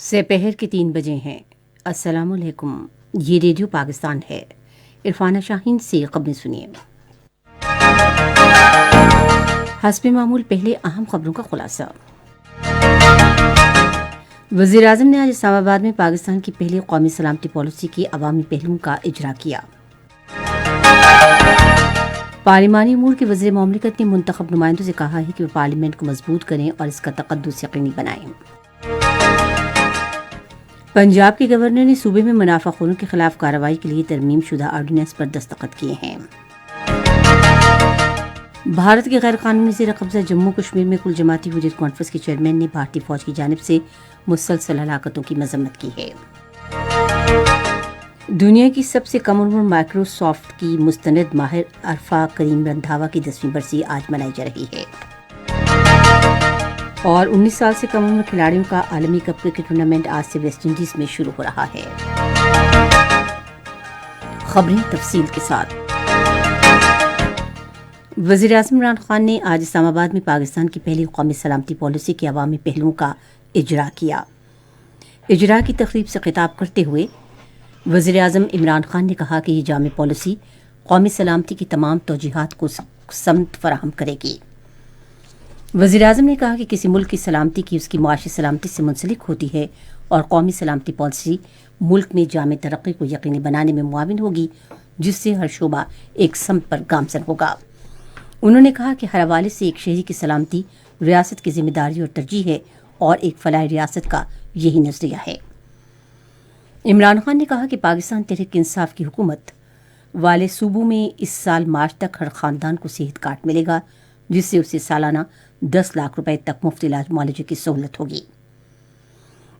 سپہر کے 3 بجے ہیں۔ السلام علیکم، یہ ریڈیو پاکستان ہے۔ عرفانہ شاہین سے خبریں سنیے۔ حسب معمول پہلے اہم خبروں کا خلاصہ۔ وزیر اعظم نے آج اسلام آباد میں پاکستان کی پہلی قومی سلامتی پالیسی کے عوامی پہلوؤں کا اجرا کیا۔ پارلیمانی امور کے وزیر مملکت نے منتخب نمائندوں سے کہا ہے کہ وہ پارلیمنٹ کو مضبوط کریں اور اس کا تقدس یقینی بنائیں۔ پنجاب کے گورنر نے صوبے میں منافع خوروں کے خلاف کارروائی کے لیے ترمیم شدہ آرڈیننس پر دستخط کیے ہیں۔ بھارت کے غیر قانونی زیر قبضہ جموں کشمیر میں کل جماعتی حریت کانفرنس کے چیئرمین نے بھارتی فوج کی جانب سے مسلسل ہلاکتوں کی مذمت کی ہے۔ دنیا کی سب سے کم عمر مائیکروسافٹ کی مستند ماہر عرفہ کریم رندھاوا کی 10ویں برسی آج منائی جا رہی ہے۔ اور 19 سال سے کم عمر کھلاڑیوں کا عالمی کپ کرکٹ ٹورنامنٹ آج سے ویسٹ انڈیز میں شروع ہو رہا ہے۔ خبریں تفصیل کے ساتھ۔ وزیر اعظم عمران خان نے آج اسلام آباد میں پاکستان کی پہلی قومی سلامتی پالیسی کے عوامی پہلوؤں کا اجرا کیا۔ اجرا کی تقریب سے خطاب کرتے ہوئے وزیر اعظم عمران خان نے کہا کہ یہ جامع پالیسی قومی سلامتی کی تمام توجیہات کو سمت فراہم کرے گی۔ وزیر اعظم نے کہا کہ کسی ملک کی سلامتی کی اس کی معاشی سلامتی سے منسلک ہوتی ہے اور قومی سلامتی پالیسی ملک میں جامع ترقی کو یقینی بنانے میں معاون ہوگی، جس سے ہر شعبہ ایک سمت پر گامزن ہوگا۔ انہوں نے کہا کہ ہر حوالے سے ایک شہری کی سلامتی ریاست کی ذمہ داری اور ترجیح ہے اور ایک فلاح ریاست کا یہی نظریہ ہے۔ عمران خان نے کہا کہ پاکستان تحریک انصاف کی حکومت والے صوبوں میں اس سال مارچ تک ہر خاندان کو صحت کارڈ ملے گا، جس سے اسے سالانہ 10 لاکھ روپے تک مفت علاج معالجے کی سہولت ہوگی۔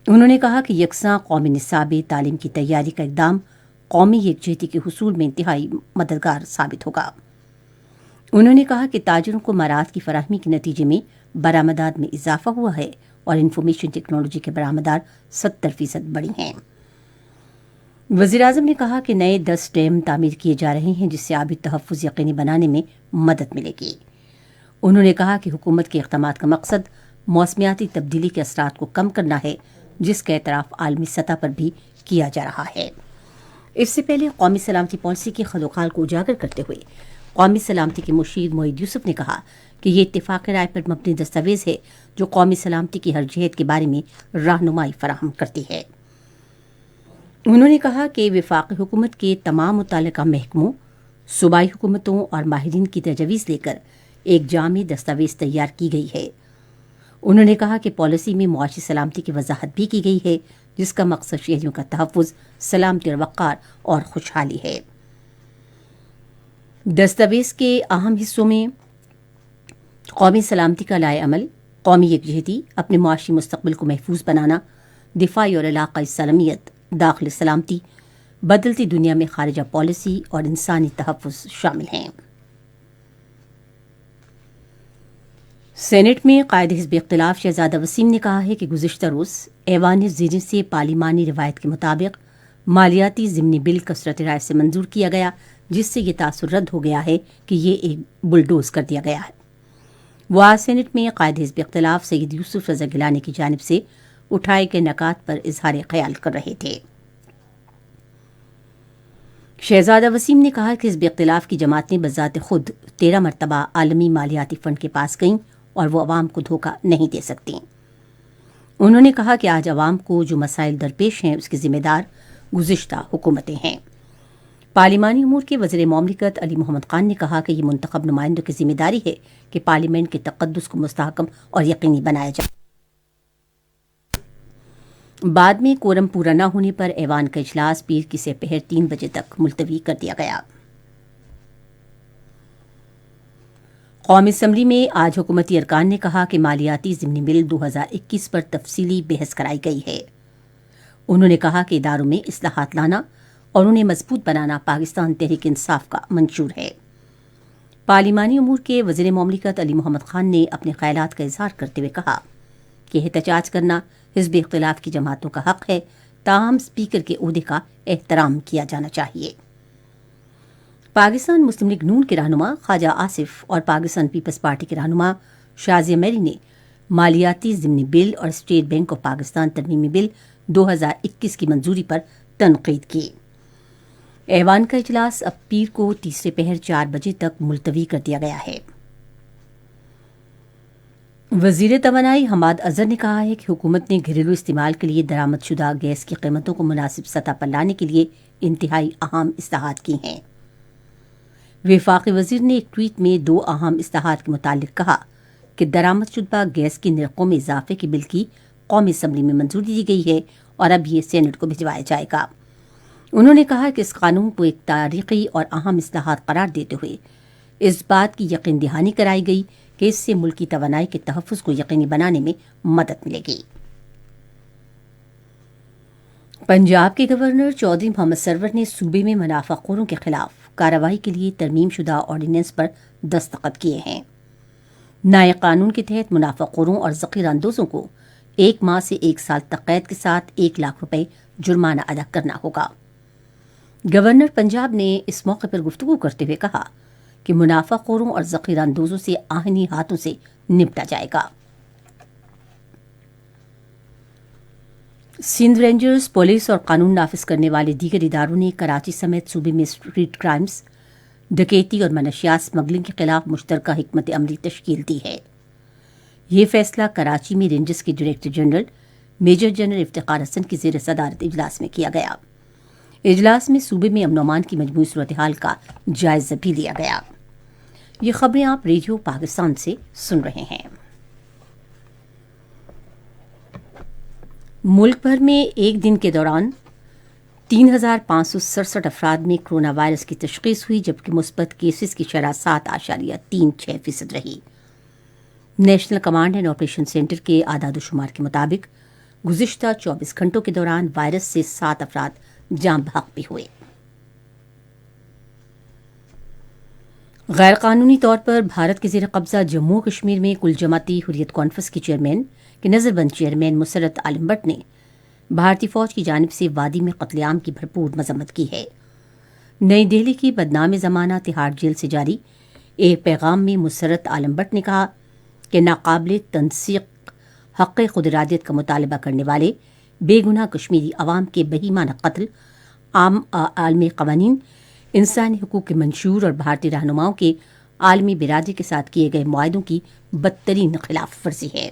انہوں نے کہا کہ یکساں قومی نصاب تعلیم کی تیاری کا اقدام قومی یکجہتی کے حصول میں انتہائی مددگار ثابت ہوگا۔ انہوں نے کہا کہ تاجروں کو مراعات کی فراہمی کے نتیجے میں برآمدات میں اضافہ ہوا ہے اور انفارمیشن ٹیکنالوجی کے برآمدات 70% بڑھی ہیں۔ وزیر اعظم نے کہا کہ نئے 10 ڈیم تعمیر کیے جا رہے ہیں، جس سے آبی تحفظ یقینی بنانے میں مدد ملے گی۔ انہوں نے کہا کہ حکومت کے اقدامات کا مقصد موسمیاتی تبدیلی کے اثرات کو کم کرنا ہے، جس کا اعتراف عالمی سطح پر بھی کیا جا رہا ہے۔ اس سے پہلے قومی سلامتی پالیسی کے خد و خال کو اجاگر کرتے ہوئے قومی سلامتی کے مشیر معید یوسف نے کہا کہ یہ اتفاق رائے پر مبنی دستاویز ہے جو قومی سلامتی کی ہر جہت کے بارے میں رہنمائی فراہم کرتی ہے۔ انہوں نے کہا کہ وفاقی حکومت کے تمام متعلقہ محکموں، صوبائی حکومتوں اور ماہرین کی تجاویز لے کر ایک جامع دستاویز تیار کی گئی ہے۔ انہوں نے کہا کہ پالیسی میں معاشی سلامتی کی وضاحت بھی کی گئی ہے، جس کا مقصد شہریوں کا تحفظ، سلامتی اور وقار اور خوشحالی ہے۔ دستاویز کے اہم حصوں میں قومی سلامتی کا لائحہ عمل، قومی یکجہتی، اپنے معاشی مستقبل کو محفوظ بنانا، دفاعی اور علاقائی سالمیت، داخلی سلامتی، بدلتی دنیا میں خارجہ پالیسی اور انسانی تحفظ شامل ہیں۔ سینٹ میں قائد حزب اختلاف شہزادہ وسیم نے کہا ہے کہ گزشتہ روز ایوان زیریں سے پارلیمانی روایت کے مطابق مالیاتی ضمنی بل کثرت رائے سے منظور کیا گیا، جس سے یہ تاثر رد ہو گیا ہے کہ یہ ایک بلڈوز کر دیا گیا ہے۔ وہ آج سینٹ میں قائد حزب اختلاف سید یوسف رضا گیلانی کی جانب سے اٹھائے گئے نکات پر اظہار خیال کر رہے تھے۔ شہزادہ وسیم نے کہا کہ حزب اختلاف کی جماعتیں بذات خود 13 مرتبہ عالمی مالیاتی فنڈ کے پاس گئیں اور وہ عوام کو دھوکہ نہیں دے سکتیں۔ انہوں نے کہا کہ آج عوام کو جو مسائل درپیش ہیں اس کی ذمہ دار گزشتہ حکومتیں ہیں۔ پارلیمانی امور کے وزیر مملکت علی محمد خان نے کہا کہ یہ منتخب نمائندوں کی ذمہ داری ہے کہ پارلیمنٹ کے تقدس کو مستحکم اور یقینی بنایا جائے۔ بعد میں کورم پورا نہ ہونے پر ایوان کا اجلاس پیر کی سپہر 3 بجے تک ملتوی کر دیا گیا۔ قومی اسمبلی میں آج حکومتی ارکان نے کہا کہ مالیاتی ضمنی بل 2021 پر تفصیلی بحث کرائی گئی ہے۔ انہوں نے کہا کہ اداروں میں اصلاحات لانا اور انہیں مضبوط بنانا پاکستان تحریک انصاف کا منشور ہے۔ پارلیمانی امور کے وزیر مملکت علی محمد خان نے اپنے خیالات کا اظہار کرتے ہوئے کہا کہ احتجاج کرنا حزب اختلاف کی جماعتوں کا حق ہے، تاہم اسپیکر کے عہدے کا احترام کیا جانا چاہیے۔ پاکستان مسلم لیگ نون کے رہنما خواجہ آصف اور پاکستان پیپلز پارٹی کے رہنما شازیہ میری نے مالیاتی ضمنی بل اور اسٹیٹ بینک آف پاکستان ترمیمی بل 2021 کی منظوری پر تنقید کی۔ ایوان کا اجلاس اب پیر کو تیسرے پہر 4 بجے تک ملتوی کر دیا گیا ہے۔ وزیر توانائی حماد اظہر نے کہا ہے کہ حکومت نے گھریلو استعمال کے لیے درآمد شدہ گیس کی قیمتوں کو مناسب سطح پر لانے کے لیے انتہائی اہم اصلاحات کی ہیں۔ وفاقی وزیر نے ایک ٹویٹ میں 2 اہم اصلاحات کے متعلق کہا کہ درآمد شدہ گیس کی نرخوں میں اضافے کے بل کی قومی اسمبلی میں منظوری دی گئی ہے اور اب یہ سینٹ کو بھجوایا جائے گا۔ انہوں نے کہا کہ اس قانون کو ایک تاریخی اور اہم اصلاحات قرار دیتے ہوئے اس بات کی یقین دہانی کرائی گئی کہ اس سے ملک کی توانائی کے تحفظ کو یقینی بنانے میں مدد ملے گی۔ پنجاب کے گورنر چودھری محمد سرور نے صوبے میں منافع خوروں کے خلاف کارروائی کے لیے ترمیم شدہ آرڈیننس پر دستخط کیے ہیں۔ نئے قانون کے تحت منافع خوروں اور ذخیرہ اندوزوں کو 1 ماہ سے 1 سال تک قید کے ساتھ 1 لاکھ روپے جرمانہ ادا کرنا ہوگا۔ گورنر پنجاب نے اس موقع پر گفتگو کرتے ہوئے کہا کہ منافع خوروں اور ذخیرہ اندوزوں سے آہنی ہاتھوں سے نپٹا جائے گا۔ سندھ رینجرز، پولیس اور قانون نافذ کرنے والے دیگر اداروں نے کراچی سمیت صوبے میں اسٹریٹ کرائمز، ڈکیتی اور منشیات اسمگلنگ کے خلاف مشترکہ حکمت عملی تشکیل دی ہے۔ یہ فیصلہ کراچی میں رینجرز کے director general major general Iftikhar Hasan کی زیر صدارت اجلاس میں کیا گیا۔ اجلاس میں صوبے میں امن و امان کی مجموعی صورتحال کا جائزہ بھی لیا گیا۔ یہ خبریں آپ ریڈیو پاکستان سے سن رہے ہیں۔ ملک بھر میں ایک دن کے دوران 3,567 افراد میں کرونا وائرس کی تشخیص ہوئی، جبکہ مثبت کیسز کی شرح 7.36% رہی۔ National command and operation centre کے اعداد و شمار کے مطابق گزشتہ 24 گھنٹوں کے دوران وائرس سے 7 افراد جاں بحق بھی ہوئے۔ غیر قانونی طور پر بھارت کے زیر قبضہ جموں کشمیر میں کل جماعتی حریت کانفرنس کے چیئرمین کے نظر بند چیئرمین مسرت عالم بٹ نے بھارتی فوج کی جانب سے وادی میں قتل عام کی بھرپور مذمت کی ہے۔ نئی دہلی کی بدنام زمانہ تہاڑ جیل سے جاری ایک پیغام میں مسرت عالم بٹ نے کہا کہ ناقابل تنسیق حق خود ارادیت کا مطالبہ کرنے والے بے گناہ کشمیری عوام کے بہیمانہ قتل، عالمی قوانین، انسانی حقوق کے منشور اور بھارتی رہنماؤں کے عالمی برادری کے ساتھ کیے گئے معاہدوں کی بدترین خلاف ورزی ہے۔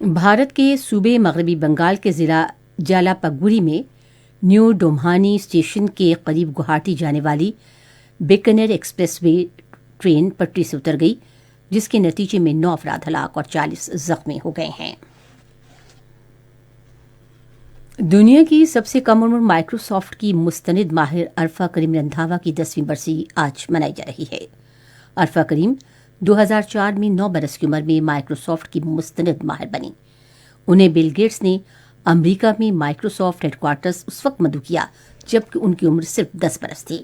بھارت کے صوبے مغربی بنگال کے ضلع جالا پگوری میں نیو ڈومہانی اسٹیشن کے قریب گوہاٹی جانے والی بیکانیر ایکسپریس وے ٹرین پٹری سے اتر گئی، جس کے نتیجے میں 9 افراد ہلاک اور 40 زخمی ہو گئے ہیں۔ دنیا کی سب سے کم عمر مائکروسافٹ کی مستند ماہر عرفہ کریم رندھاوا کی 10ویں برسی آج منائی جا رہی ہے۔ عرفہ کریم 2004 میں 9 برس کی عمر میں مائکروسافٹ کی مستند ماہر بنی۔ انہیں بل گیٹس نے امریکہ میں مائکروسافٹ ہیڈ کوارٹرز اس وقت مدعو کیا جبکہ ان کی عمر صرف 10 برس تھی۔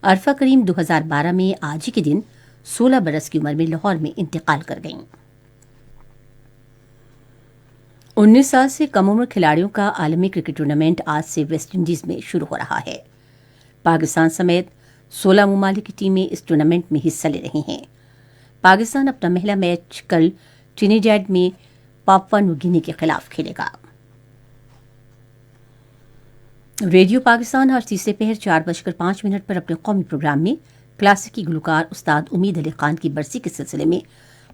عرفہ کریم 2012 میں آج ہی کے دن 16 برس کی عمر میں لاہور میں انتقال کر گئیں۔ 19 سال سے کم عمر کھلاڑیوں کا عالمی کرکٹ ٹورنامنٹ آج سے ویسٹ انڈیز میں شروع ہو رہا ہے۔ پاکستان سمیت 16 ممالک کی ٹیمیں اس ٹورنامنٹ میں حصہ لے رہی ہیں۔ پاکستان اپنا پہلا میچ کل ٹرینیڈاڈ میں پاپوا نیو گینی کے خلاف کھیلے گا۔ ریڈیو پاکستان ہر تیسرے پہر 4:05 پر اپنے قومی پروگرام میں کلاسیکی گلوکار استاد امید علی خان کی برسی کے سلسلے میں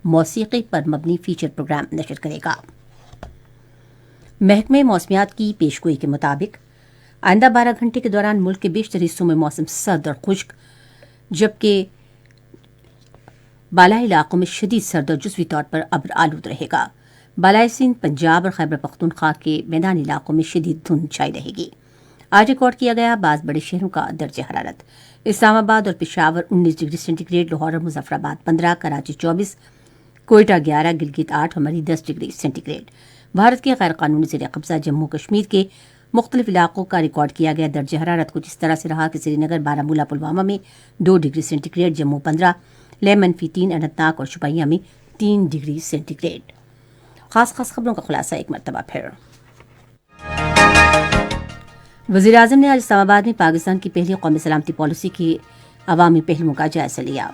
موسیقی پر مبنی فیچر پروگرام نشر کرے گا۔ محکمہ موسمیات کی پیشگوئی کے مطابق آئندہ 12 گھنٹے کے دوران ملک کے بیشتر حصوں میں موسم سرد اور خشک، جبکہ بالائی علاقوں میں شدید سرد اور جزوی طور پر ابر آلود رہے گا۔ بالائی سندھ، پنجاب اور خیبر پختونخوا کے میدانی علاقوں میں شدید دھند چھائی رہے گی۔ آج ریکارڈ کیا گیا بعض بڑے شہروں کا درجہ حرارت: اسلام آباد اور Peshawar 19 degree centigrade, Lahore اور مظفر آباد 15، کراچی 24، کوئٹہ 11، گلگت 8 اور مری 10 ڈگری سینٹی گریڈ۔ بھارت کے غیر قانونی زیر قبضہ جموں کشمیر کے مختلف علاقوں کا ریکارڈ کیا گیا درجہ حرارت کچھ اس طرح سے رہا کہ سری نگر، بارہمولہ، پلوامہ میں 2 ڈگری سینٹی گریڈ، جموں 15، لے -3، اننت ناگ اور شوپیاں میں 3 ڈگری سینٹی گریڈ۔ خاص خبروں کا خلاصہ ایک مرتبہ پھر۔ وزیر اعظم نے آج اسلام آباد میں پاکستان کی پہلی قومی سلامتی پالیسی کی عوامی پہلوؤں کا جائزہ لیا۔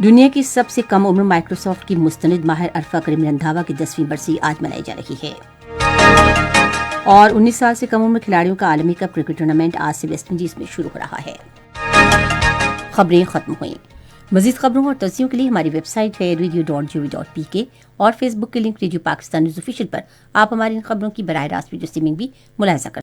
دنیا کی سب سے کم عمر مائکروسافٹ کی مستند ماہر عرفہ کریم رندھاوا کی 10ویں برسی آج منائی جا رہی ہے۔ اور 19 سال سے کم عمر کھلاڑیوں کا عالمی کپ کرکٹ ٹورنامنٹ آج سے ویسٹ انڈیز میں شروع ہو رہا ہے۔ خبریں ختم ہوئیں۔ مزید خبروں اور توضیحوں کے لیے ہماری ویب سائٹ ہے radio.gov.pk اور فیس بک کے link radio Pakistan news official پر آپ ہماری ان خبروں کی براہ راست ویڈیو اسٹریمنگ بھی ملاحظہ کر